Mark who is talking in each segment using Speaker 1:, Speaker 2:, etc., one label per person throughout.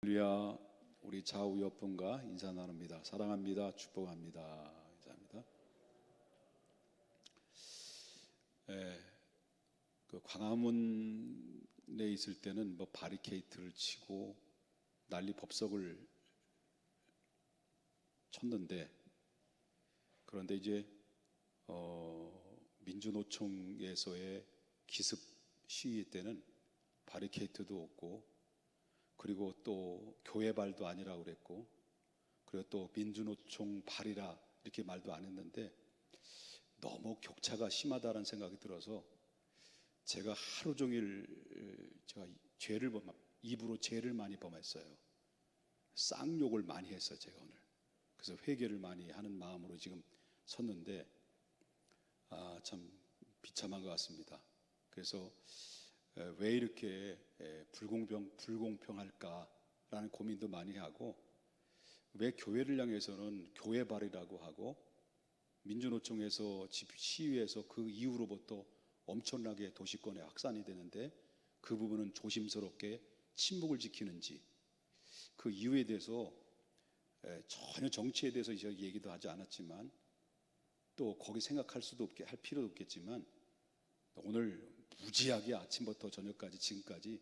Speaker 1: 할렐루야. 우리 좌우 옆분과 인사 나눕니다. 사랑합니다. 축복합니다. 인사합니다. 그 광화문에 있을 때는 뭐 바리케이트를 치고 난리 법석을 쳤는데, 그런데 이제 민주노총에서의 기습 시위 때는 바리케이트도 없고, 그리고 또 교회발도 아니라고 그랬고, 그리고 또 민주노총 발이라 이렇게 말도 안 했는데, 너무 격차가 심하다는 생각이 들어서 제가 하루 종일 제가 입으로 죄를 많이 범했어요. 쌍욕을 많이 했어요, 제가 오늘. 그래서 회개를 많이 하는 마음으로 지금 섰는데, 참 비참한 것 같습니다. 그래서 왜 이렇게 불공평할까라는 고민도 많이 하고, 왜 교회를 향해서는 교회발이라고 하고, 민주노총에서 시위에서 그 이후로부터 엄청나게 도시권에 확산이 되는데 그 부분은 조심스럽게 침묵을 지키는지, 그 이유에 대해서 전혀 정치에 대해서 제가 얘기도 하지 않았지만, 또 거기 생각할 수도 없게 할 필요도 없겠지만, 오늘 무지하게 아침부터 저녁까지 지금까지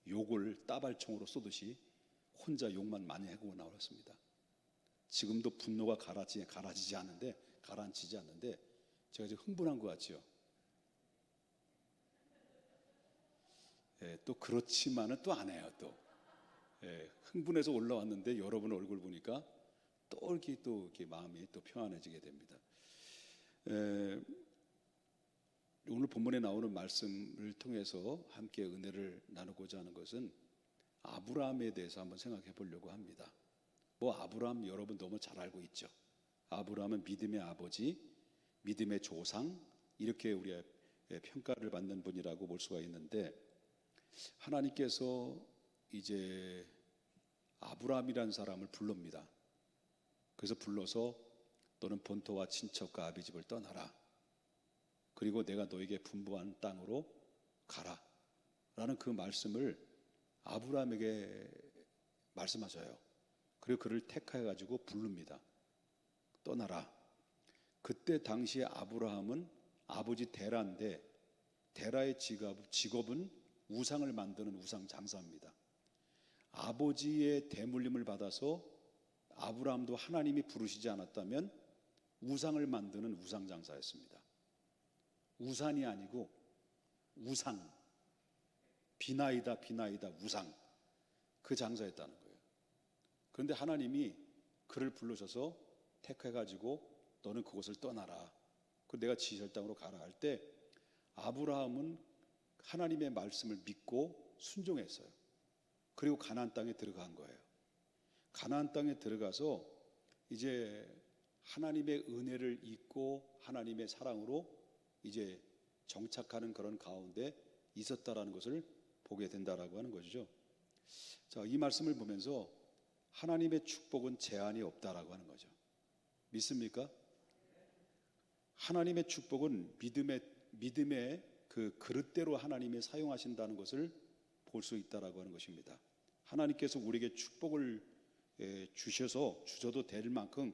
Speaker 1: 욕을 따발총으로 쏘듯이 혼자 욕만 많이 하고 나왔습니다. 지금도 분노가 가라앉히지 않는데 제가 지금 흥분한 것 같죠? 또 그렇지만은 또 안 해요. 또 흥분해서 올라왔는데 여러분 얼굴 보니까 또 이렇게 마음이 또 평안해지게 됩니다. 오늘 본문에 나오는 말씀을 통해서 함께 은혜를 나누고자 하는 것은 아브라함에 대해서 한번 생각해 보려고 합니다. 아브라함 여러분 너무 잘 알고 있죠. 아브라함은 믿음의 아버지, 믿음의 조상, 이렇게 우리가 평가를 받는 분이라고 볼 수가 있는데, 하나님께서 이제 아브라함이라는 사람을 부릅니다. 그래서 불러서 너는 본토와 친척과 아비 집을 떠나라. 그리고 내가 너에게 분부한 땅으로 가라 라는 그 말씀을 아브라함에게 말씀하셔요. 그리고 그를 택해 가지고 부릅니다. 떠나라. 그때 당시에 아브라함은 아버지 데라인데, 데라의 직업은 우상을 만드는 우상 장사입니다. 아버지의 대물림을 받아서 아브라함도 하나님이 부르시지 않았다면 우상을 만드는 우상 장사였습니다. 우산이 아니고 우상, 비나이다 우상, 그 장사였다는 거예요. 그런데 하나님이 그를 불러셔서 택해가지고 너는 그곳을 떠나라, 그 내가 지시할 땅으로 가라 할 때 아브라함은 하나님의 말씀을 믿고 순종했어요. 그리고 가나안 땅에 들어간 거예요. 가나안 땅에 들어가서 이제 하나님의 은혜를 잊고 하나님의 사랑으로 이제 정착하는 그런 가운데 있었다라는 것을 보게 된다라고 하는 것이죠. 자, 이 말씀을 보면서 하나님의 축복은 제한이 없다라고 하는 거죠. 믿습니까? 하나님의 축복은 믿음의 그 그릇대로 하나님이 사용하신다는 것을 볼 수 있다라고 하는 것입니다. 하나님께서 우리에게 축복을 주셔도 될 만큼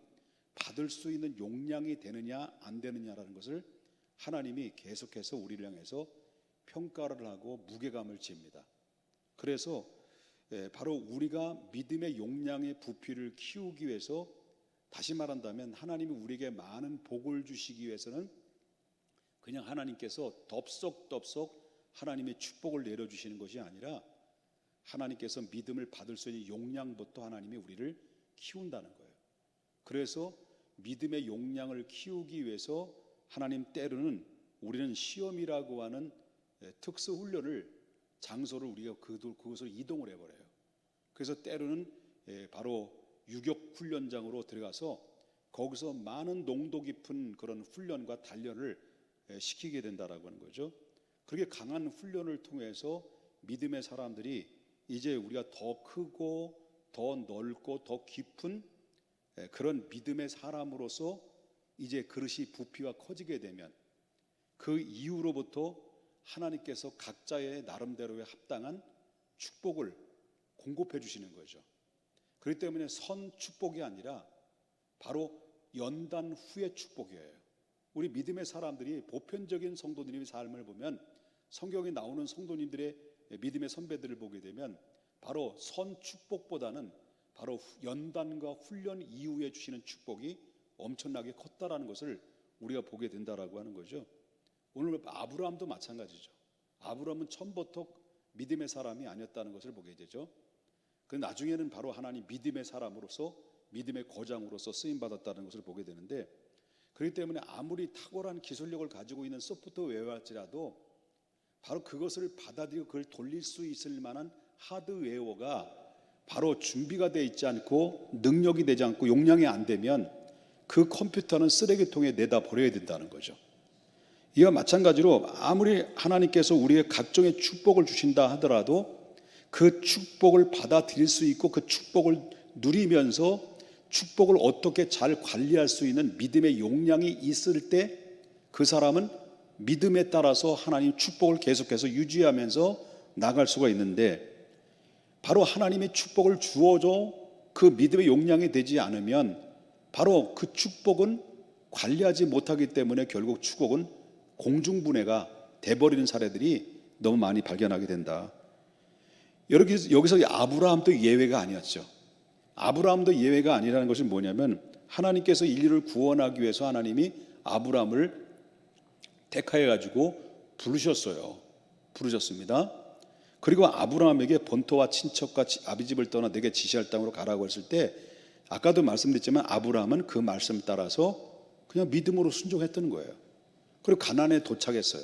Speaker 1: 받을 수 있는 용량이 되느냐 안 되느냐라는 것을 하나님이 계속해서 우리를 향해서 평가를 하고 무게감을 집니다. 그래서 바로 우리가 믿음의 용량의 부피를 키우기 위해서, 다시 말한다면 하나님이 우리에게 많은 복을 주시기 위해서는 그냥 하나님께서 덥석덥석 하나님의 축복을 내려주시는 것이 아니라, 하나님께서 믿음을 받을 수 있는 용량부터 하나님이 우리를 키운다는 거예요. 그래서 믿음의 용량을 키우기 위해서 하나님 때로는 우리는 시험이라고 하는 특수 훈련을, 장소를 우리가 그곳으로 이동을 해버려요. 그래서 때로는 바로 유격 훈련장으로 들어가서 거기서 많은 농도 깊은 그런 훈련과 단련을 시키게 된다라고 하는 거죠. 그렇게 강한 훈련을 통해서 믿음의 사람들이 이제 우리가 더 크고 더 넓고 더 깊은 그런 믿음의 사람으로서 이제 그릇이 부피가 커지게 되면, 그 이후로부터 하나님께서 각자의 나름대로의 합당한 축복을 공급해 주시는 거죠. 그렇기 때문에 선 축복이 아니라 바로 연단 후의 축복이에요. 우리 믿음의 사람들이 보편적인 성도님의 삶을 보면, 성경에 나오는 성도님들의 믿음의 선배들을 보게 되면 바로 선 축복보다는 바로 연단과 훈련 이후에 주시는 축복이 엄청나게 컸다라는 것을 우리가 보게 된다라고 하는 거죠. 오늘 아브라함도 마찬가지죠. 아브라함은 처음부터 믿음의 사람이 아니었다는 것을 보게 되죠. 그 나중에는 바로 하나님 믿음의 사람으로서, 믿음의 거장으로서 쓰임 받았다는 것을 보게 되는데, 그렇기 때문에 아무리 탁월한 기술력을 가지고 있는 소프트웨어일지라도 바로 그것을 받아들이고 그걸 돌릴 수 있을 만한 하드웨어가 바로 준비가 되어 있지 않고 능력이 되지 않고 용량이 안 되면 그 컴퓨터는 쓰레기통에 내다 버려야 된다는 거죠. 이와 마찬가지로 아무리 하나님께서 우리의 각종의 축복을 주신다 하더라도 그 축복을 받아들일 수 있고 그 축복을 누리면서 축복을 어떻게 잘 관리할 수 있는 믿음의 용량이 있을 때 그 사람은 믿음에 따라서 하나님 축복을 계속해서 유지하면서 나갈 수가 있는데, 바로 하나님의 축복을 주어줘 그 믿음의 용량이 되지 않으면 바로 그 축복은 관리하지 못하기 때문에 결국 축복은 공중분해가 돼버리는 사례들이 너무 많이 발견하게 된다. 여기서 아브라함도 예외가 아니었죠. 아브라함도 예외가 아니라는 것은 뭐냐면, 하나님께서 인류를 구원하기 위해서 하나님이 아브라함을 택하여 가지고 부르셨습니다. 그리고 아브라함에게 본토와 친척과 아비 집을 떠나 내게 지시할 땅으로 가라고 했을 때, 아까도 말씀드렸지만 아브라함은 그 말씀 따라서 그냥 믿음으로 순종했던 거예요. 그리고 가나안에 도착했어요.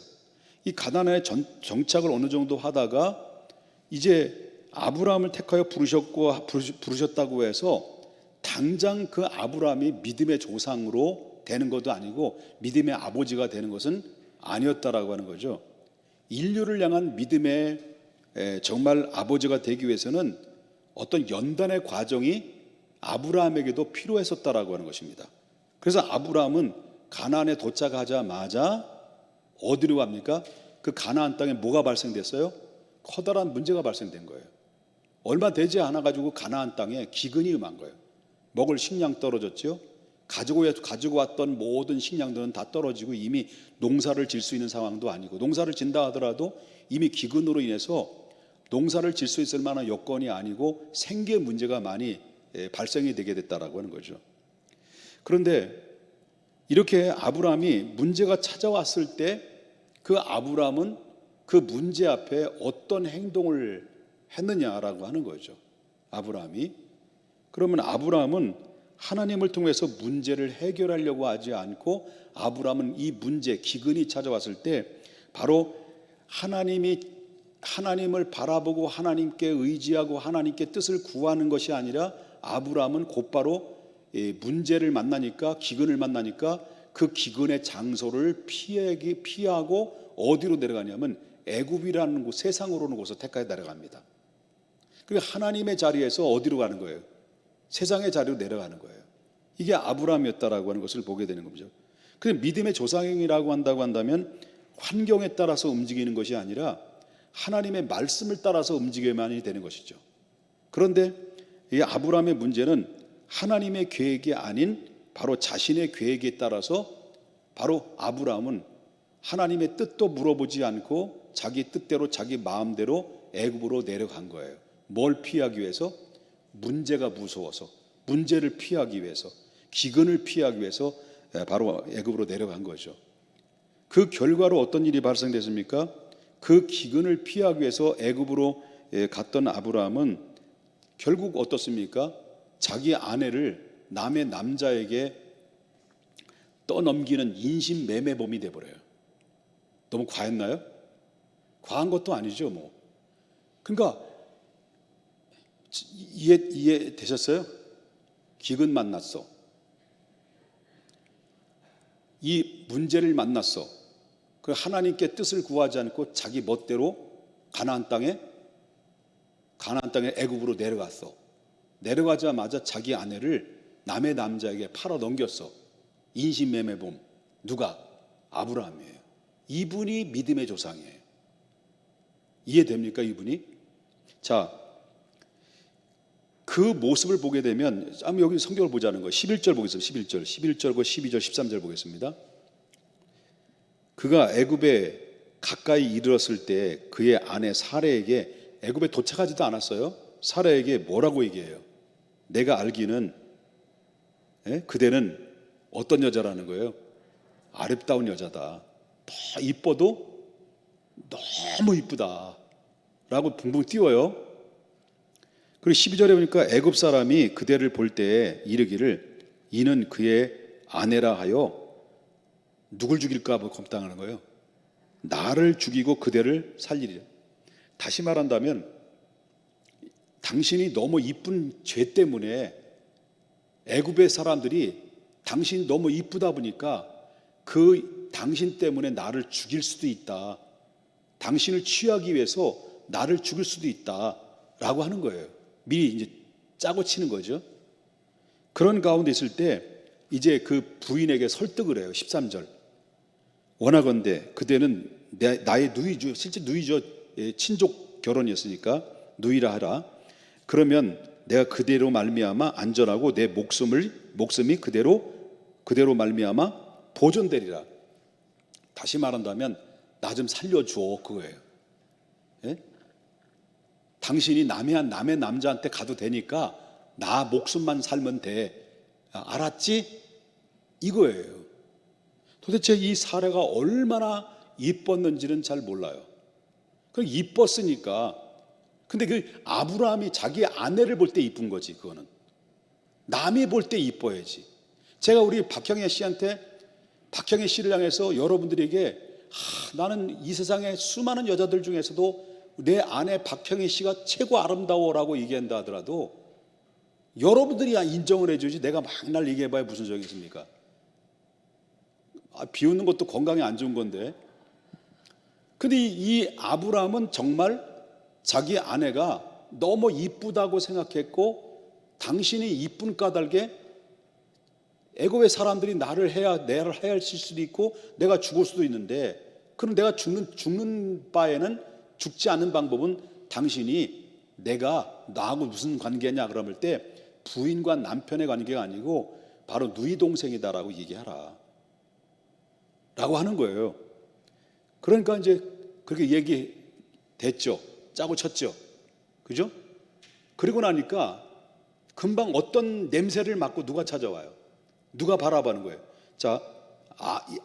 Speaker 1: 이 가나안에 정착을 어느 정도 하다가 이제 아브라함을 택하여 부르셨다고 해서 당장 그 아브라함이 믿음의 조상으로 되는 것도 아니고 믿음의 아버지가 되는 것은 아니었다라고 하는 거죠. 인류를 향한 믿음의 정말 아버지가 되기 위해서는 어떤 연단의 과정이 아브라함에게도 필요했었다라고 하는 것입니다. 그래서 아브라함은 가나안에 도착하자마자 어디로 갑니까? 그 가나안 땅에 뭐가 발생됐어요? 커다란 문제가 발생된 거예요. 얼마 되지 않아 가지고 가나안 땅에 기근이 임한 거예요. 먹을 식량 떨어졌죠. 가지고 왔던 모든 식량들은 다 떨어지고 이미 농사를 질 수 있는 상황도 아니고, 농사를 진다 하더라도 이미 기근으로 인해서 농사를 질 수 있을 만한 여건이 아니고 생계 문제가 많이 발생이 되게 됐다라고 하는 거죠. 그런데 이렇게 아브라함이 문제가 찾아왔을 때 그 아브라함은 그 문제 앞에 어떤 행동을 했느냐라고 하는 거죠. 아브라함이. 그러면 아브라함은 하나님을 통해서 문제를 해결하려고 하지 않고, 아브라함은 이 문제, 기근이 찾아왔을 때 바로 하나님을 바라보고 하나님께 의지하고 하나님께 뜻을 구하는 것이 아니라, 아브라함은 곧바로 문제를 만나니까, 기근을 만나니까 그 기근의 장소를 피하고 어디로 내려가냐면 애굽이라는 곳, 세상으로는 곳을 택하여 내려갑니다. 그리고 하나님의 자리에서 어디로 가는 거예요? 세상의 자리로 내려가는 거예요. 이게 아브라함이었다라고 하는 것을 보게 되는 겁니다. 그냥 믿음의 조상이라고 한다면 환경에 따라서 움직이는 것이 아니라 하나님의 말씀을 따라서 움직여야만이 되는 것이죠. 그런데 이 아브라함의 문제는 하나님의 계획이 아닌 바로 자신의 계획에 따라서, 바로 아브라함은 하나님의 뜻도 물어보지 않고 자기 뜻대로 자기 마음대로 애굽으로 내려간 거예요. 뭘 피하기 위해서? 문제가 무서워서, 문제를 피하기 위해서, 기근을 피하기 위해서 바로 애굽으로 내려간 거죠. 그 결과로 어떤 일이 발생됐습니까? 그 기근을 피하기 위해서 애굽으로 갔던 아브라함은 결국 어떻습니까? 자기 아내를 남의 남자에게 떠넘기는 인신매매범이 돼버려요. 너무 과했나요? 과한 것도 아니죠, 뭐. 그러니까 이해되셨어요? 기근 만났어. 이 문제를 만났어. 그 하나님께 뜻을 구하지 않고 자기 멋대로 가나안 땅에 애굽으로 내려갔어. 내려가자마자 자기 아내를 남의 남자에게 팔아 넘겼어. 인신매매범. 누가? 아브라함이에요. 이분이 믿음의 조상이에요. 이해됩니까, 이분이? 자, 그 모습을 보게 되면 한번 여기 성경을 보자는 거예요. 11절 보겠습니다. 11절과 12절 13절 보겠습니다. 그가 애굽에 가까이 이르렀을 때 그의 아내 사레에게, 애굽에 도착하지도 않았어요. 사레에게 뭐라고 얘기해요? 내가 알기는 그대는 어떤 여자라는 거예요? 아름다운 여자다. 더 이뻐도 너무 이쁘다 라고 붕붕 띄워요. 그리고 12절에 보니까 애굽 사람이 그대를 볼 때에 이르기를 이는 그의 아내라 하여 누굴 죽일까 검당하는 거예요. 나를 죽이고 그대를 살리리라. 다시 말한다면 당신이 너무 이쁜 죄 때문에 애굽의 사람들이 당신이 너무 이쁘다 보니까 그 당신 때문에 나를 죽일 수도 있다. 당신을 취하기 위해서 나를 죽일 수도 있다 라고 하는 거예요. 미리 이제 짜고 치는 거죠. 그런 가운데 있을 때 이제 그 부인에게 설득을 해요. 13절. 원하건대 그대는 나의 누이죠. 실제 누이죠. 친족 결혼이었으니까 누이라 하라. 그러면 내가 그대로 말미암아 안전하고 내 목숨이 그대로 말미암아 보존되리라. 다시 말한다면 나 좀 살려줘 그거예요. 예? 당신이 남의 남자한테 가도 되니까 나 목숨만 살면 돼. 알았지? 이거예요. 도대체 이 사례가 얼마나 이뻤는지는 잘 몰라요. 그 이뻤으니까. 근데 그 아브라함이 자기 아내를 볼 때 이쁜 거지. 그거는 남이 볼 때 이뻐야지. 제가 우리 박형애 씨를 향해서 여러분들에게 나는 이 세상의 수많은 여자들 중에서도 내 아내 박형애 씨가 최고 아름다워라고 얘기한다 하더라도 여러분들이 인정을 해주지 내가 막날 얘기해봐야 무슨 적이 있습니까? 비웃는 것도 건강에 안 좋은 건데. 근데 이 아브라함은 정말 자기 아내가 너무 이쁘다고 생각했고 당신이 이쁜 까닭에 애굽의 사람들이 나를 해할칠 수도 있고 내가 죽을 수도 있는데 그럼 내가 죽는 바에는 죽지 않는 방법은 당신이 내가 나하고 무슨 관계냐 그럴 때 부인과 남편의 관계가 아니고 바로 누이 동생이다라고 얘기하라 라고 하는 거예요. 그러니까 이제 그렇게 얘기됐죠. 짜고 쳤죠. 그죠? 그리고 나니까 금방 어떤 냄새를 맡고 누가 찾아와요. 누가 바라보는 거예요. 자,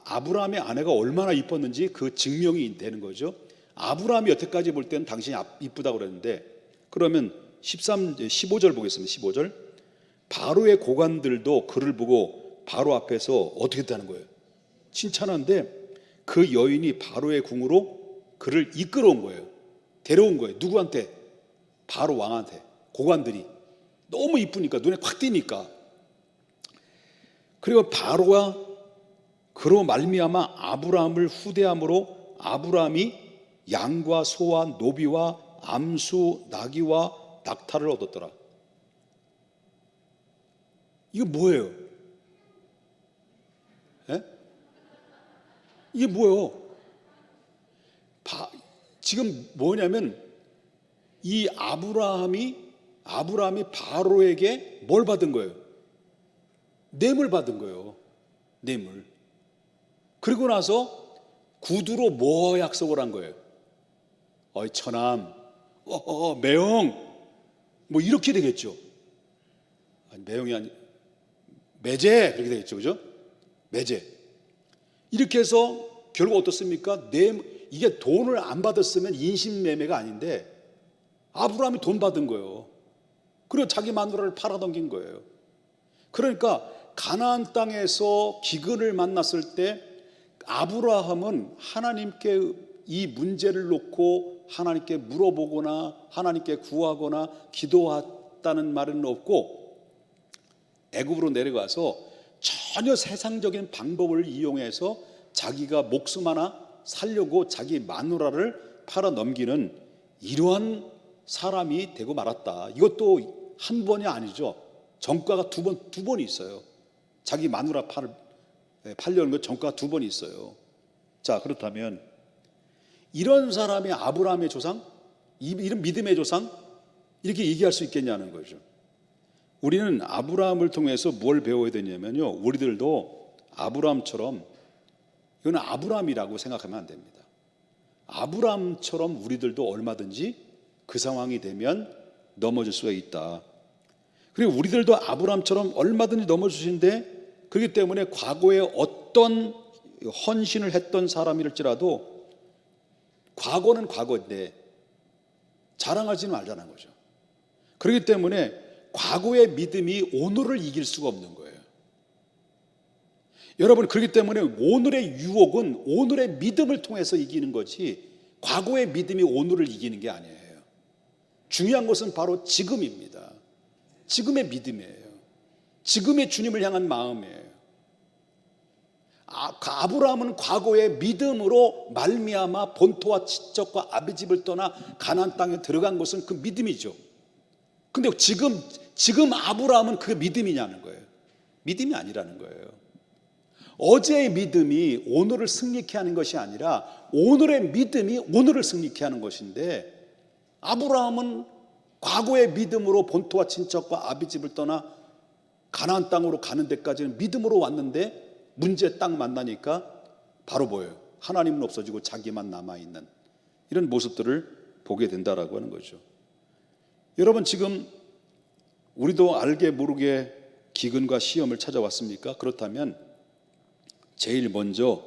Speaker 1: 아브라함의 아내가 얼마나 이뻤는지 그 증명이 되는 거죠. 아브라함이 여태까지 볼 때는 당신이 이쁘다고 그랬는데 그러면 15절 보겠습니다. 15절. 바로의 고관들도 그를 보고 바로 앞에서 어떻게 했다는 거예요? 칭찬하는데 그 여인이 바로의 궁으로 그를 이끌어온 거예요. 데려온 거예요. 누구한테? 바로 왕한테. 고관들이 너무 이쁘니까 눈에 확 띄니까. 그리고 바로가 그로 말미암아 아브라함을 후대함으로 아브라함이 양과 소와 노비와 암수 나귀와 낙타를 얻었더라. 이거 뭐예요? 예? 이게 뭐예요? 지금 뭐냐면 이 아브라함이 바로에게 뭘 받은 거예요? 뇌물 받은 거예요. 뇌물. 그리고 나서 구두로 뭐 약속을 한 거예요? 어이 처남, 매형, 뭐 이렇게 되겠죠. 아니, 매형이 아니 매제 그렇게 되겠죠, 그죠? 매제. 이렇게 해서 결국 어떻습니까? 이게 돈을 안 받았으면 인신매매가 아닌데 아브라함이 돈 받은 거예요. 그리고 자기 마누라를 팔아넘긴 거예요. 그러니까 가나안 땅에서 기근을 만났을 때 아브라함은 하나님께 이 문제를 놓고 하나님께 물어보거나 하나님께 구하거나 기도했다는 말은 없고 애굽으로 내려가서 전혀 세상적인 방법을 이용해서 자기가 목숨 하나 살려고 자기 마누라를 팔아넘기는 이러한 사람이 되고 말았다. 이것도 한 번이 아니죠. 전과가 두 번이 있어요. 자기 마누라 팔려는 거 전과가 두 번이 있어요. 자, 그렇다면 이런 사람이 아브라함의 조상, 이런 믿음의 조상 이렇게 얘기할 수 있겠냐는 거죠. 우리는 아브라함을 통해서 뭘 배워야 되냐면요, 우리들도 아브라함처럼, 이거는 아브라함이라고 생각하면 안 됩니다. 아브라함처럼 우리들도 얼마든지 그 상황이 되면 넘어질 수가 있다. 그리고 우리들도 아브라함처럼 얼마든지 넘어지신데, 그렇기 때문에 과거에 어떤 헌신을 했던 사람일지라도 과거는 과거인데 자랑하지는 말자는 거죠. 그렇기 때문에 과거의 믿음이 오늘을 이길 수가 없는 거예요. 여러분, 그렇기 때문에 오늘의 유혹은 오늘의 믿음을 통해서 이기는 거지 과거의 믿음이 오늘을 이기는 게 아니에요. 중요한 것은 바로 지금입니다. 지금의 믿음이에요. 지금의 주님을 향한 마음이에요. 아브라함은 과거의 믿음으로 말미암아 본토와 친척과 아비 집을 떠나 가나안 땅에 들어간 것은 그 믿음이죠. 근데 지금 아브라함은 그게 믿음이냐는 거예요. 믿음이 아니라는 거예요. 어제의 믿음이 오늘을 승리케 하는 것이 아니라 오늘의 믿음이 오늘을 승리케 하는 것인데, 아브라함은 과거의 믿음으로 본토와 친척과 아비 집을 떠나 가나안 땅으로 가는 데까지는 믿음으로 왔는데 문제 딱 만나니까 바로 보여요. 하나님은 없어지고 자기만 남아있는 이런 모습들을 보게 된다라고 하는 거죠. 여러분, 지금 우리도 알게 모르게 기근과 시험을 찾아왔습니까? 그렇다면 제일 먼저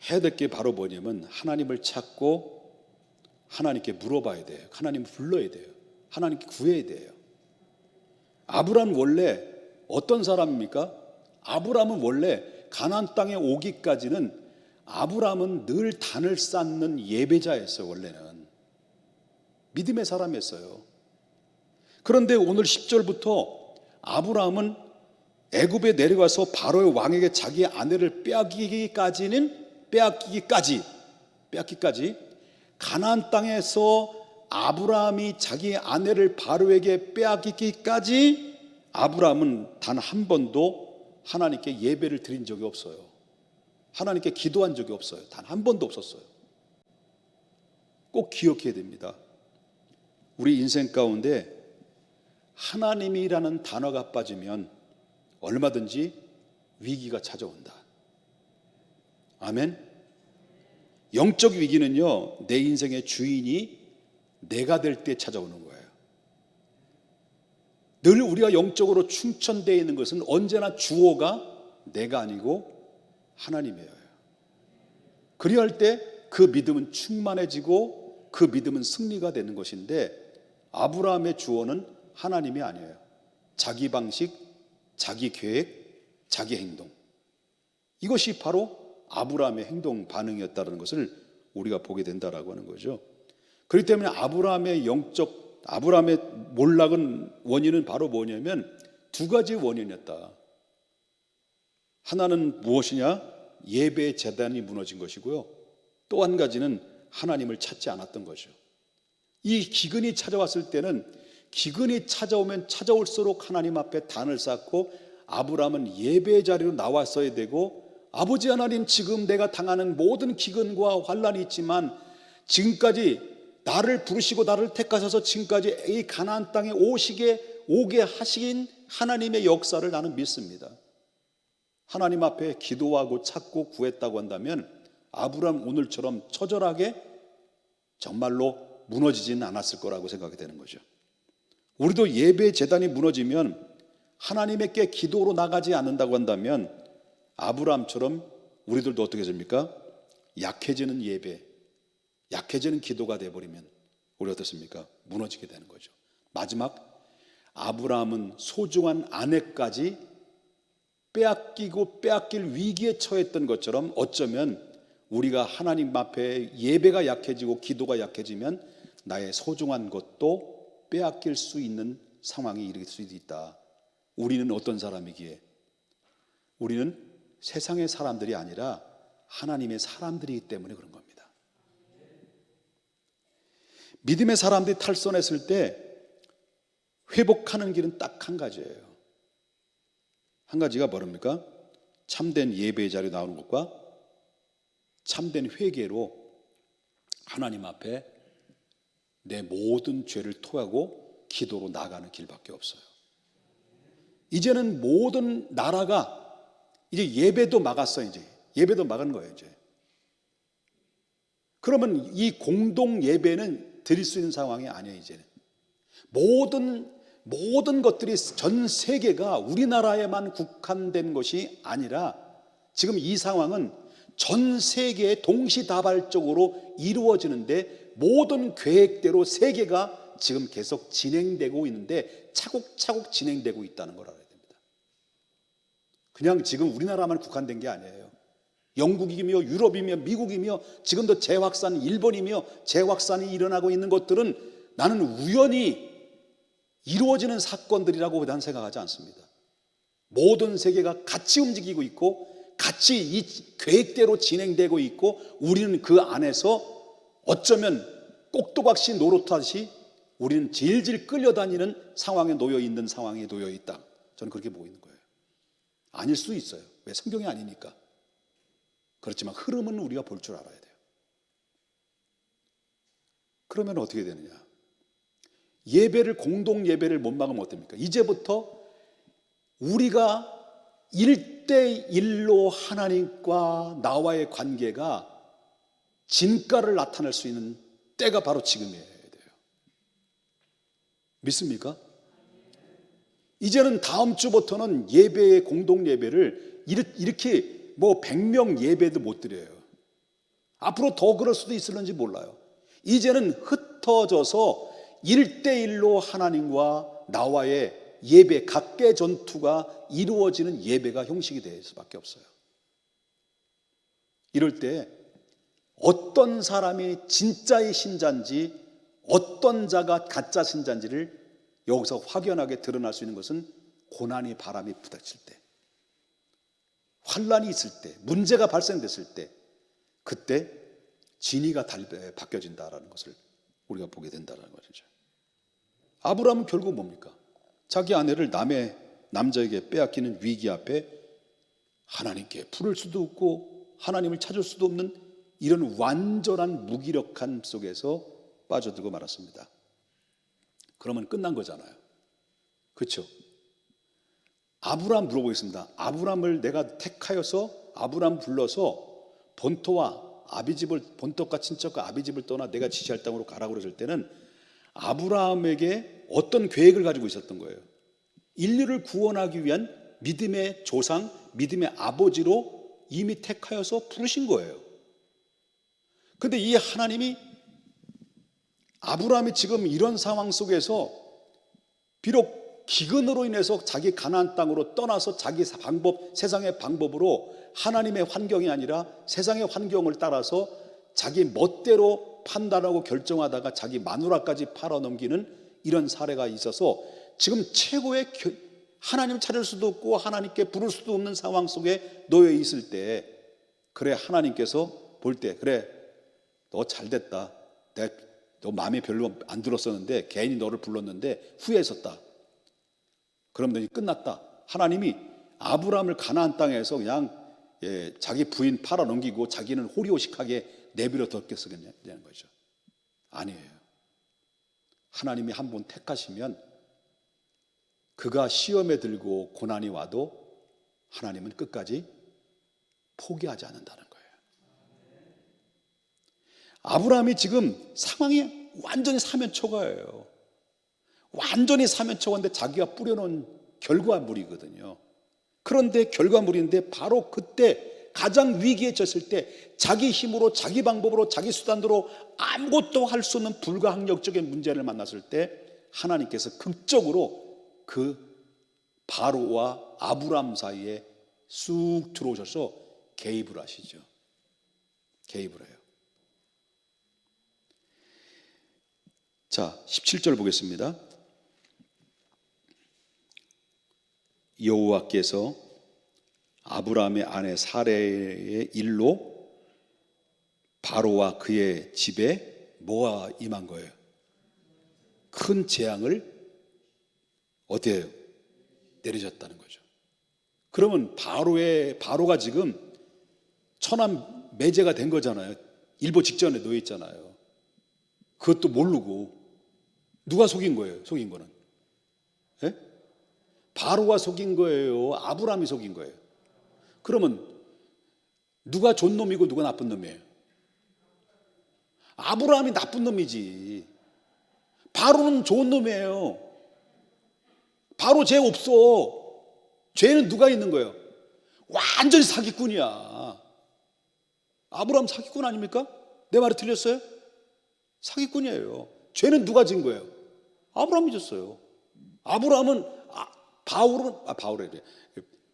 Speaker 1: 해야 될 게 바로 뭐냐면 하나님을 찾고 하나님께 물어봐야 돼요. 하나님을 불러야 돼요. 하나님께 구해야 돼요. 아브라함은 원래 어떤 사람입니까? 아브라함은 원래 가나안 땅에 오기까지는 아브라함은 늘 단을 쌓는 예배자였어요. 원래는 믿음의 사람이었어요. 그런데 오늘 10절부터 아브라함은 애굽에 내려가서 바로의 왕에게 자기 아내를 빼앗기기까지 가나안 땅에서 아브라함이 자기 아내를 바로에게 빼앗기기까지 아브라함은 단 한 번도 하나님께 예배를 드린 적이 없어요. 하나님께 기도한 적이 없어요. 단 한 번도 없었어요. 꼭 기억해야 됩니다. 우리 인생 가운데 하나님이라는 단어가 빠지면 얼마든지 위기가 찾아온다. 아멘. 영적 위기는요, 내 인생의 주인이 내가 될 때 찾아오는 거예요. 늘 우리가 영적으로 충천되어 있는 것은 언제나 주어가 내가 아니고 하나님이에요. 그리할 때 그 믿음은 충만해지고 그 믿음은 승리가 되는 것인데, 아브라함의 주어는 하나님이 아니에요. 자기 방식, 자기 계획, 자기 행동. 이것이 바로 아브라함의 행동 반응이었다는 것을 우리가 보게 된다라고 하는 거죠. 그렇기 때문에 아브라함의 몰락은 원인은 바로 뭐냐면 두 가지 원인이었다. 하나는 무엇이냐? 예배의 제단이 무너진 것이고요. 또 한 가지는 하나님을 찾지 않았던 거죠. 이 기근이 찾아왔을 때는 기근이 찾아오면 찾아올수록 하나님 앞에 단을 쌓고 아브라함은 예배의 자리로 나왔어야 되고, 아버지 하나님, 지금 내가 당하는 모든 기근과 환란이 있지만 지금까지 나를 부르시고 나를 택하셔서 지금까지 이 가나안 땅에 오게 하신 하나님의 역사를 나는 믿습니다. 하나님 앞에 기도하고 찾고 구했다고 한다면 아브라함 오늘처럼 처절하게 정말로 무너지지는 않았을 거라고 생각이 되는 거죠. 우리도 예배 제단이 무너지면 하나님께 기도로 나가지 않는다고 한다면 아브라함처럼 우리들도 어떻게 됩니까? 약해지는 예배, 약해지는 기도가 되어버리면 우리 어떻습니까? 무너지게 되는 거죠. 마지막, 아브라함은 소중한 아내까지 빼앗길 위기에 처했던 것처럼 어쩌면 우리가 하나님 앞에 예배가 약해지고 기도가 약해지면 나의 소중한 것도 빼앗길 수 있는 상황이 이르게 수 있다. 우리는 어떤 사람이기에? 우리는 세상의 사람들이 아니라 하나님의 사람들이기 때문에 그런 겁니다. 믿음의 사람들이 탈선했을 때 회복하는 길은 딱 한 가지예요. 한 가지가 뭐랍니까? 참된 예배의 자리에 나오는 것과 참된 회개로 하나님 앞에 내 모든 죄를 토하고 기도로 나가는 길밖에 없어요. 이제는 모든 나라가 이제 예배도 막았어. 이제 예배도 막은 거예요. 이제 그러면 이 공동 예배는 드릴 수 있는 상황이 아니에요. 이제는 모든 것들이 전 세계가 우리나라에만 국한된 것이 아니라 지금 이 상황은 전 세계에 동시다발적으로 이루어지는데 모든 계획대로 세계가 지금 계속 진행되고 있는데 차곡차곡 진행되고 있다는 걸 알아야 됩니다. 그냥 지금 우리나라만 국한된 게 아니에요. 영국이며 유럽이며 미국이며 지금도 재확산, 일본이며 재확산이 일어나고 있는 것들은 나는 우연히 이루어지는 사건들이라고 난 생각하지 않습니다. 모든 세계가 같이 움직이고 있고 같이 이 계획대로 진행되고 있고 우리는 그 안에서 어쩌면 꼭두각시 노릇하듯이 우리는 질질 끌려다니는 상황에 놓여 있는 상황에 놓여 있다. 저는 그렇게 보이는 거예요. 아닐 수 있어요. 왜? 성경이 아니니까. 그렇지만 흐름은 우리가 볼 줄 알아야 돼요. 그러면 어떻게 되느냐? 예배를, 공동 예배를 못 막으면 어떻습니까? 이제부터 우리가 1대1로 하나님과 나와의 관계가 진가를 나타낼 수 있는 때가 바로 지금이어야 돼요. 믿습니까? 이제는 다음 주부터는 예배의 공동 예배를 이렇게 100명 예배도 못 드려요. 앞으로 더 그럴 수도 있을는지 몰라요. 이제는 흩어져서 1대1로 하나님과 나와의 예배, 각계 전투가 이루어지는 예배가 형식이 될 수밖에 없어요. 이럴 때 어떤 사람이 진짜의 신자인지 어떤 자가 가짜 신자인지를 여기서 확연하게 드러날 수 있는 것은 고난이, 바람이 부닥칠 때, 환란이 있을 때, 문제가 발생됐을 때, 그때 진위가 바뀌어진다라는 것을 우리가 보게 된다는 것이죠. 아브라함은 결국 뭡니까? 자기 아내를 남의 남자에게 빼앗기는 위기 앞에 하나님께 부를 수도 없고 하나님을 찾을 수도 없는 이런 완전한 무기력함 속에서 빠져들고 말았습니다. 그러면 끝난 거잖아요. 그렇죠? 아브라함 물어보겠습니다. 아브라함을 내가 택하여서 아브라함 불러서 본토와 아비집을, 본토과 친척과 아비집을 떠나 내가 지시할 땅으로 가라고 그랬을 때는 아브라함에게 어떤 계획을 가지고 있었던 거예요? 인류를 구원하기 위한 믿음의 조상, 믿음의 아버지로 이미 택하여서 부르신 거예요. 그런데 이 하나님이 아브라함이 지금 이런 상황 속에서 비록 기근으로 인해서 자기 가나안 땅으로 떠나서 자기 방법, 세상의 방법으로 하나님의 환경이 아니라 세상의 환경을 따라서 자기 멋대로 판단하고 결정하다가 자기 마누라까지 팔아넘기는 이런 사례가 있어서 지금 최고의 하나님을 찾을 수도 없고 하나님께 부를 수도 없는 상황 속에 놓여 있을 때, 그래 하나님께서 볼 때, 그래 너 잘됐다, 너 마음에 별로 안 들었었는데 괜히 너를 불렀는데 후회했었다, 그럼 너희 끝났다. 하나님이 아브라함을 가나안 땅에서 그냥 자기 부인 팔아넘기고 자기는 호리호식하게 내버려 뒀겠느냐는 거죠. 아니에요. 하나님이 한 분 택하시면 그가 시험에 들고 고난이 와도 하나님은 끝까지 포기하지 않는다는 거예요. 아브라함이 지금 상황이 완전히 사면초가예요. 완전히 사면초가인데 자기가 뿌려놓은 결과물이거든요. 그런데 결과물인데 바로 그때 가장 위기에 졌을 때 자기 힘으로, 자기 방법으로, 자기 수단으로 아무것도 할 수 없는 불가항력적인 문제를 만났을 때 하나님께서 극적으로 그 바로와 아브라함 사이에 쑥 들어오셔서 개입을 하시죠. 개입을 해요. 자, 17절 보겠습니다. 여호와께서 아브라함의 아내 사레의 일로 바로와 그의 집에 뭐가 임한 거예요? 큰 재앙을 어떻게 해요? 내리셨다는 거죠. 그러면 바로가 지금 천한 매제가 된 거잖아요. 일보 직전에 놓여 있잖아요. 그것도 모르고 누가 속인 거예요? 속인 거는 바로가 속인 거예요? 아브라함이 속인 거예요? 그러면 누가 좋은 놈이고 누가 나쁜 놈이에요? 아브라함이 나쁜 놈이지. 바로는 좋은 놈이에요. 바로 죄 없어. 죄는 누가 있는 거예요? 완전히 사기꾼이야. 아브라함 사기꾼 아닙니까? 내 말이 틀렸어요? 사기꾼이에요. 죄는 누가 진 거예요? 아브라함이 졌어요. 아브라함은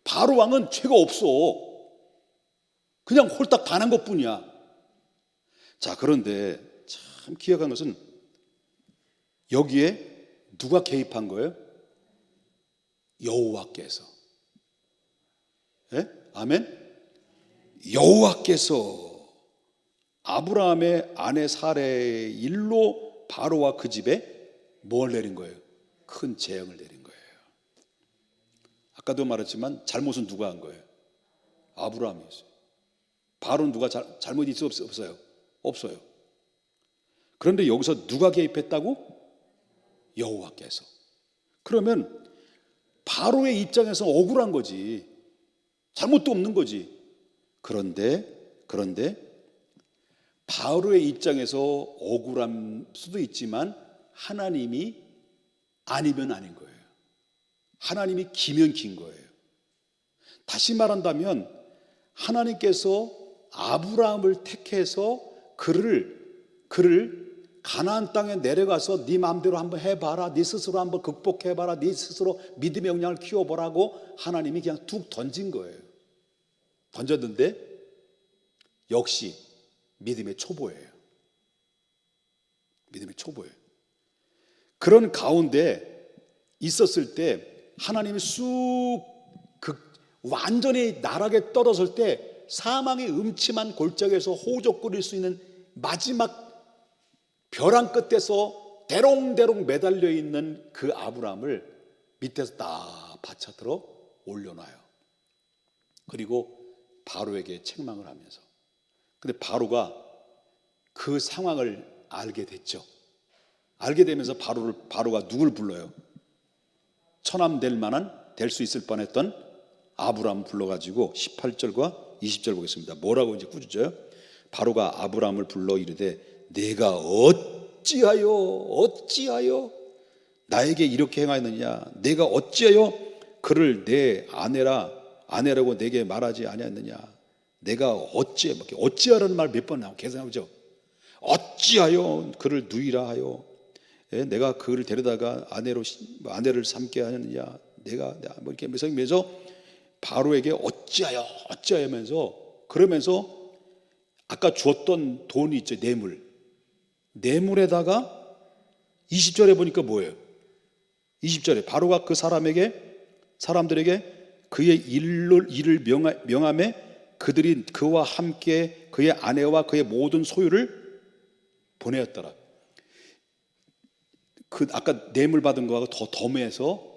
Speaker 1: 바로 왕은 죄가 없어. 그냥 홀딱 반한 것뿐이야. 자, 그런데 참 기억한 것은 여기에 누가 개입한 거예요? 여호와께서. 예? 아멘? 여호와께서 아브라함의 아내 사레의 일로 바로와 그 집에 뭘 내린 거예요? 큰 재앙을 내린 거예요. 아까도 말했지만 잘못은 누가 한 거예요? 아브라함이었어요. 바로는 누가 잘못이 있어 없어요? 없어요. 그런데 여기서 누가 개입했다고? 여호와께서. 그러면 바로의 입장에서 억울한 거지. 잘못도 없는 거지. 그런데 바로의 입장에서 억울할 수도 있지만 하나님이 아니면 아닌 거예요. 하나님이 기면 긴 거예요. 다시 말한다면 하나님께서 아브라함을 택해서 그를 가나안 땅에 내려가서 네 마음대로 한번 해봐라, 네 스스로 한번 극복해봐라, 네 스스로 믿음의 역량을 키워보라고 하나님이 그냥 툭 던진 거예요. 던졌는데 역시 믿음의 초보예요. 믿음의 초보예요. 그런 가운데 있었을 때 하나님이 완전히 나락에 떨어질 때 사망의 음침한 골짜기에서 호적거릴 수 있는 마지막 벼랑 끝에서 대롱대롱 매달려 있는 그 아브라함을 밑에서 딱 받쳐들어 올려놔요. 그리고 바로에게 책망을 하면서. 근데 바로가 그 상황을 알게 됐죠. 알게 되면서 바로가 누굴 불러요? 처남 될 수 있을 뻔했던 아브라함 불러가지고 18절과 20절 보겠습니다. 뭐라고 이제 꾸짖어요? 바로가 아브라함을 불러 이르되 내가 어찌하여 나에게 이렇게 행하였느냐? 내가 어찌하여 그를 내 아내라고 내게 말하지 아니했느냐? 내가 어찌하라는 말 몇 번 나오고 계산하죠. 어찌하여 그를 누이라 하여 내가 그를 데려다가 아내를 삼게 하느냐? 내가 이렇게 매서 바로에게 어찌하여면서 그러면서 아까 주었던 돈이 있죠. 뇌물에다가 20절에 보니까 뭐예요? 20절에 바로가 그 사람들에게 그의 일을 명함에 그들이 그와 함께 그의 아내와 그의 모든 소유를 보내었더라. 아까 뇌물 받은 거하고 더 덤해서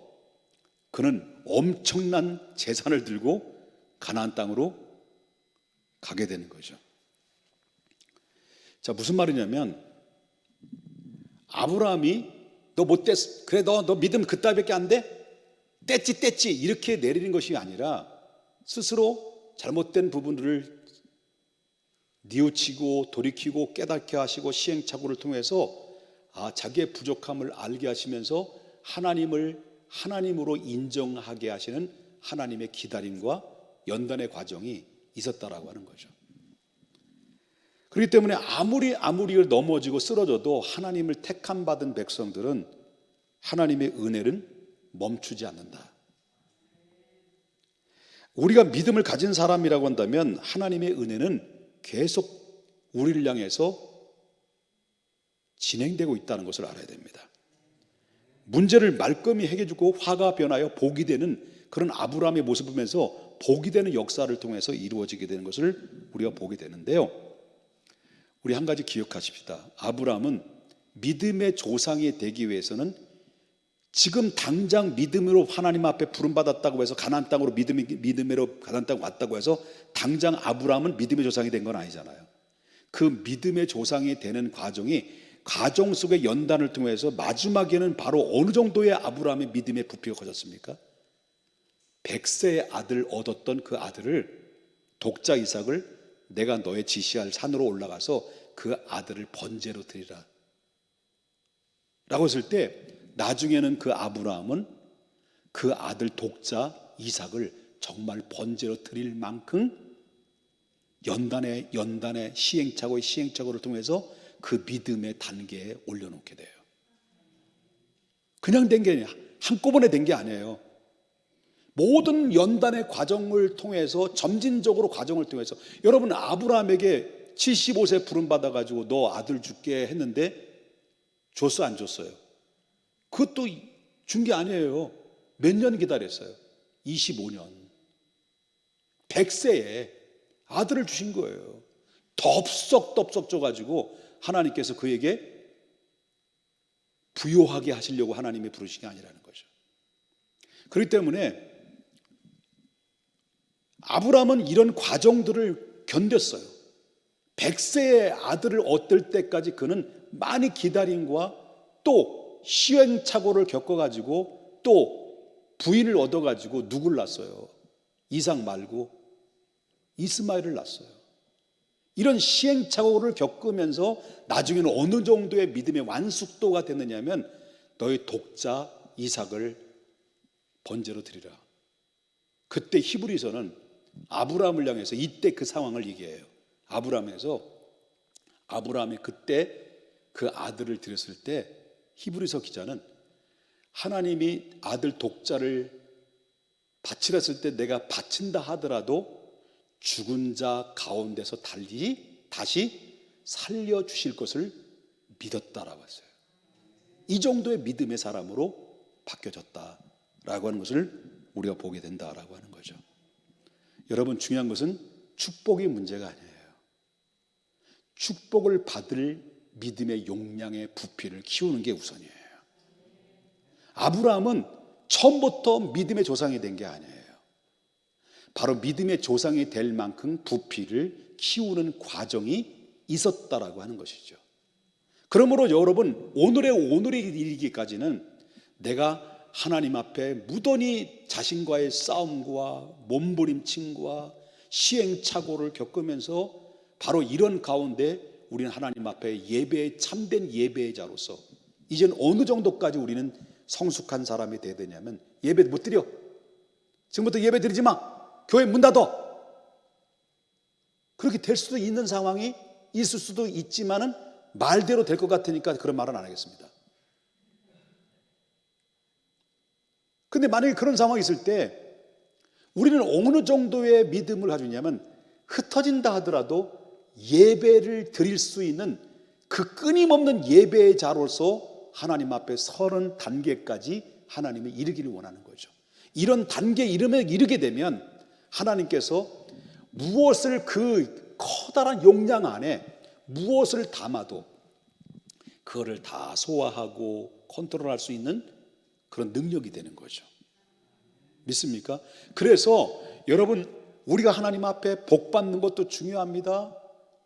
Speaker 1: 그는 엄청난 재산을 들고 가나안 땅으로 가게 되는 거죠. 자, 무슨 말이냐면 아브라함이 너 못됐어. 그래 너 믿음 그따위밖에 안 돼? 뗐지 이렇게 내리는 것이 아니라 스스로 잘못된 부분들을 뉘우치고 돌이키고 깨닫게 하시고 시행착오를 통해서 자기의 부족함을 알게 하시면서 하나님으로 인정하게 하시는 하나님의 기다림과 연단의 과정이 있었다라고 하는 거죠. 그렇기 때문에 아무리 넘어지고 쓰러져도 하나님을 택함 받은 백성들은 하나님의 은혜는 멈추지 않는다. 우리가 믿음을 가진 사람이라고 한다면 하나님의 은혜는 계속 우리를 향해서 진행되고 있다는 것을 알아야 됩니다. 문제를 말끔히 해결해주고 화가 변하여 복이 되는 그런 아브라함의 모습을 보면서 복이 되는 역사를 통해서 이루어지게 되는 것을 우리가 보게 되는데요. 우리 한 가지 기억하십시다. 아브라함은 믿음의 조상이 되기 위해서는 지금 당장 믿음으로 하나님 앞에 부름받았다고 해서 가나안 땅으로 믿음으로 가나안 땅 왔다고 해서 당장 아브라함은 믿음의 조상이 된 건 아니잖아요. 그 믿음의 조상이 되는 과정 속의 연단을 통해서 마지막에는 바로 어느 정도의 아브라함의 믿음의 부피가 커졌습니까? 100세의 아들 얻었던 그 아들을, 독자 이삭을 내가 너의 지시할 산으로 올라가서 그 아들을 번제로 드리라 라고 했을 때, 나중에는 그 아브라함은 그 아들 독자 이삭을 정말 번제로 드릴 만큼 연단의 시행착오의 시행착오를 통해서 그 믿음의 단계에 올려놓게 돼요. 그냥 된 게 아니에요. 한꺼번에 된 게 아니에요. 모든 연단의 과정을 통해서, 점진적으로 과정을 통해서. 여러분, 아브라함에게 75세 부름 받아가지고 너 아들 줄게 했는데 줬어, 안 줬어요? 그것도 준 게 아니에요. 몇 년 기다렸어요? 25년. 100세에 아들을 주신 거예요. 덥석 줘가지고 하나님께서 그에게 부요하게 하시려고 하나님이 부르신 게 아니라는 거죠. 그렇기 때문에 아브라함은 이런 과정들을 견뎠어요. 100세의 아들을 얻을 때까지 그는 많이 기다림과 또 시행착오를 겪어가지고 또 부인을 얻어가지고 누굴 낳았어요? 이삭 말고 이스마엘을 낳았어요. 이런 시행착오를 겪으면서 나중에는 어느 정도의 믿음의 완숙도가 됐느냐면, 너의 독자 이삭을 번제로 드리라. 그때 히브리서는 아브라함을 향해서 이때 그 상황을 얘기해요. 아브라함이 그때 그 아들을 드렸을 때 히브리서 기자는 하나님이 아들 독자를 바치라 했을 때 내가 바친다 하더라도 죽은 자 가운데서 다시 살려주실 것을 믿었다라고 했어요. 이 정도의 믿음의 사람으로 바뀌어졌다라고 하는 것을 우리가 보게 된다라고 하는 거죠. 여러분, 중요한 것은 축복의 문제가 아니에요. 축복을 받을 믿음의 용량의 부피를 키우는 게 우선이에요. 아브라함은 처음부터 믿음의 조상이 된 게 아니에요. 바로 믿음의 조상이 될 만큼 부피를 키우는 과정이 있었다라고 하는 것이죠. 그러므로 여러분, 오늘에 이르기까지는 내가 하나님 앞에 무던히 자신과의 싸움과 몸부림침과 시행착오를 겪으면서 바로 이런 가운데 우리는 하나님 앞에 참된 예배의 자로서 이제는 어느 정도까지 우리는 성숙한 사람이 돼야 되냐면, 예배 못 드려. 지금부터 예배 드리지 마. 교회 문 닫아. 그렇게 될 수도 있는 상황이 있을 수도 있지만은 말대로 될 것 같으니까 그런 말은 안 하겠습니다. 근데 만약에 그런 상황이 있을 때 우리는 어느 정도의 믿음을 가지고 있냐면, 흩어진다 하더라도 예배를 드릴 수 있는 그 끊임없는 예배의 자로서 하나님 앞에 서는 단계까지 하나님이 이르기를 원하는 거죠. 이런 단계에 이르게 되면 하나님께서 무엇을, 그 커다란 용량 안에 무엇을 담아도 그거를 다 소화하고 컨트롤할 수 있는 그런 능력이 되는 거죠. 믿습니까? 그래서 여러분, 우리가 하나님 앞에 복 받는 것도 중요합니다.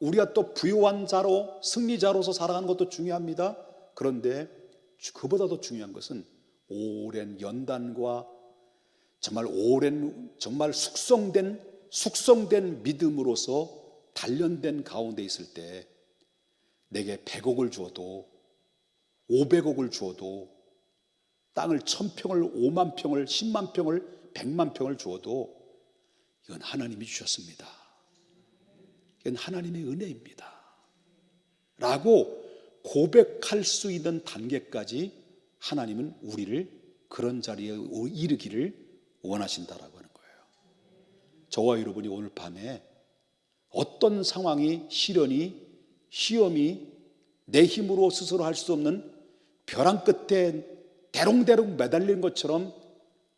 Speaker 1: 우리가 또 부요한 자로, 승리자로서 살아가는 것도 중요합니다. 그런데 그보다 더 중요한 것은 오랜 연단과 정말 숙성된 믿음으로서 단련된 가운데 있을 때 내게 100억을 주어도 500억을 주어도 땅을 1000평을 5만 평을 10만 평을 100만 평을 주어도 이건 하나님이 주셨습니다. 이건 하나님의 은혜입니다 라고 고백할 수 있는 단계까지 하나님은 우리를 그런 자리에 이르기를 원하신다라고 하는 거예요. 저와 여러분이 오늘 밤에 어떤 상황이, 시험이 내 힘으로 스스로 할 수 없는 벼랑 끝에 대롱대롱 매달린 것처럼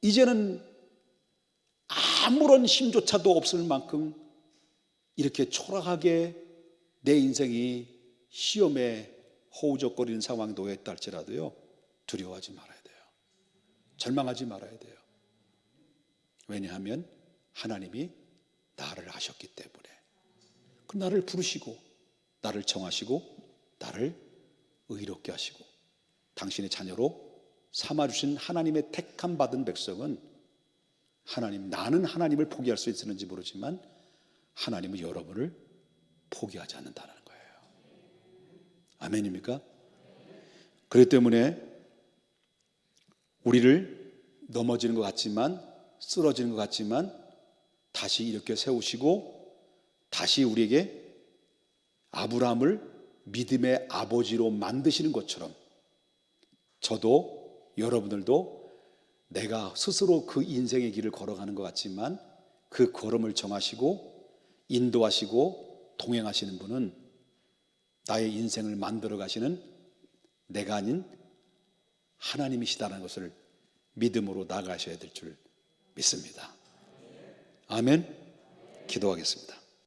Speaker 1: 이제는 아무런 힘조차도 없을 만큼 이렇게 초라하게 내 인생이 시험에 허우적거리는 상황에 놓여있다 할지라도요, 두려워하지 말아야 돼요. 절망하지 말아야 돼요. 왜냐하면 하나님이 나를 아셨기 때문에, 그 나를 부르시고 나를 정하시고 나를 의롭게 하시고 당신의 자녀로 삼아주신 하나님의 택함 받은 백성은 나는 하나님을 포기할 수 있었는지 모르지만 하나님은 여러분을 포기하지 않는다는 거예요. 아멘입니까? 그렇기 때문에 우리를 넘어지는 것 같지만, 쓰러지는 것 같지만 다시 이렇게 세우시고 다시 우리에게 아브라함을 믿음의 아버지로 만드시는 것처럼 저도 여러분들도 내가 스스로 그 인생의 길을 걸어가는 것 같지만 그 걸음을 정하시고 인도하시고 동행하시는 분은 나의 인생을 만들어 가시는 내가 아닌 하나님이시다는 것을 믿음으로 나아가셔야 될 줄 믿습니다. 아멘. 기도하겠습니다.